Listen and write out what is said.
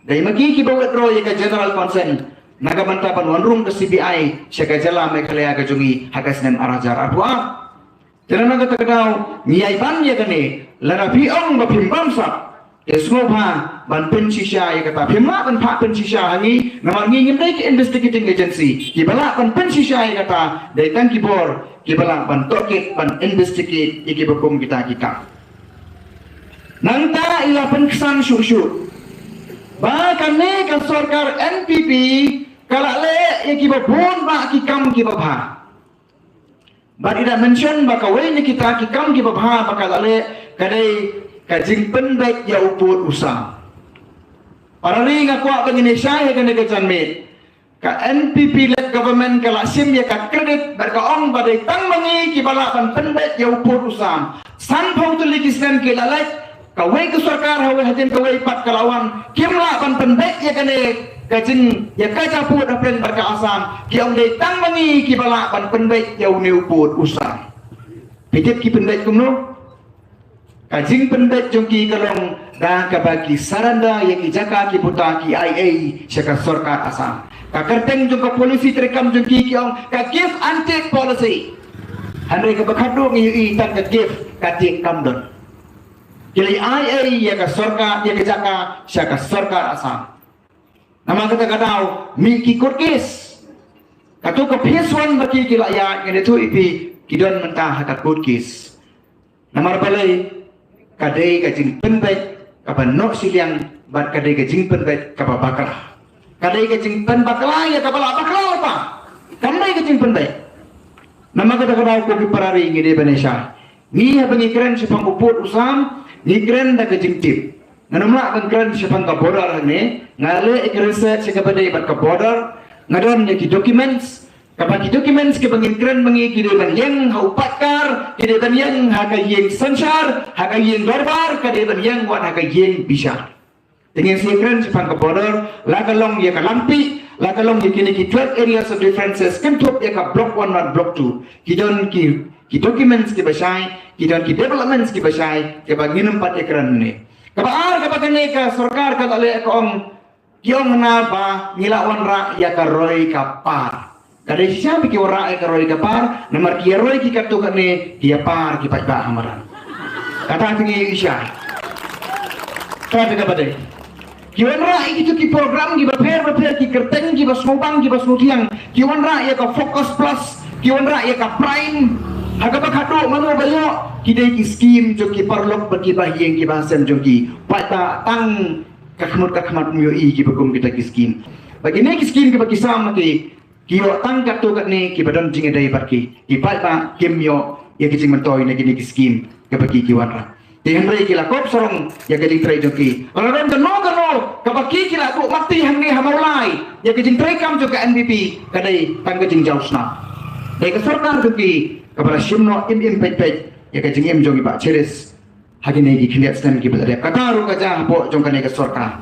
Dari magi ki bawat ro ya ka general consent. Naga bantapan wanrung ke CBI siya ka jala may kalaya ka jungi hagas nem arajar adwa. Jangan naga takdaw ngiyay ban ya kani lara biong bapimbamsa. Esngobha ban pensisya ya kata pima ban pak pensisya hangi nama ngi ngindai ke investigating agency kibala ban pensisya ya kata dari tang kibor kibala ban tokit ban investigate iki bekum kita kita. Nanta ila penkesan syuk-syuk. Bahkan ni kan sorkar NPP kalau le iki babon ba kikam ki babha. But ida mention bakawe ni kita kikam ki babha bakal le kadai kajing penbaik ya uput usah. Para ring aku abang Indonesia ya kan dekat mit. Ka NPP led government kalau sim ya ka kredit berkaong badai tang mangi ki balapan penbaik ya uput usah. San pau tu legislan ki lalai kawai ke sarkar hawe hatin kawai pat kalawan kimla ban pendek ya kane kajin ya kaca put apren barka asam ki om dei tang mangi ki bala ban pendek ya uniu put usam pitip ki pendek kumno kajing pendek jongki kalong da ka bagi saranda ya ki jaka ki puta ki IA syaka sarkar asam ka kerteng jong ka polisi terekam jongki ki om ka give and take policy handai ka bakadung i tan ka give ka take kamdon Kili ai ya ka sorka ya ka jaka siya ka sorka asam. Nama kata kadau miki kurkis. Katu ka piswan baki kila ya ngene tu ipi kidon mentah hakat kurkis. Nama balai kadai ka jing penbet ka banok siliang bat kadai ka jing penbet ka bakala. Kadai ka jing pen bakala ya ka bala bakala apa? Kadai ka jing penbet. Nama kata kadau ko ki parari ngene Indonesia. Ni ha pengikran si panguput usam Nikren dah kejingtip. Nganumla kan kren siapang ka border ni, ngale research ka badai bat ka border, ngadon ni ki documents, kapag ki documents ke bangin kren bangi ki de ban yang hau patkar, ki de ban yang ha ka yeng sansar, ha ka yeng barbar, ka de ban yang wan ha ka yeng bisa. Dengan si kren siapang ka border, la ka long ya ka lampi, la ka long ya kini ki 12 areas of differences, kan top ya ka block 1 dan block 2. Ki don ki documents ki basai, kita ki developments ki basai, ke bangin 4 ekran ni. Kabar kapag ka sarkar ka tali akong kiyong na ba ngilawan ra ya ka roy ka par. Kada siya ki ora ka roy ka par, namar ki roy ki katu ka ni dia par ki pa hamaran. Kata tingi isya. Kata ka badai. Kiwan ra itu ki program ki prepare ki kerteng ki basmobang ki basmutiang. Kiwan ra ya ka focus plus, kiwan ra ya ka prime. Aga bakado mano bayo kidai ki scheme joki parlok bagi bahiyeng ki bahasan joki pata tang kakmat myo i ki bagum kita ki scheme bagi ne ki scheme ki bagi sama ki kiyo tang katu kat ne ki badon jing dai barki ki pata kemyo ya ki jing mentoi ne ki scheme ki bagi ki wanra te henry ki lakop sorong ya ki jing trai joki orang no ka bagi ki la ko mati hangne hamalai ya ki jing trai kam joka NPP kadai tang ki jing jausna dai ka sarkar joki kepada simno im pet ya ka jing im jogi ba cheres hagine ki khliat stem ki badare kataru ka ja bo jong ka ne ka sarkar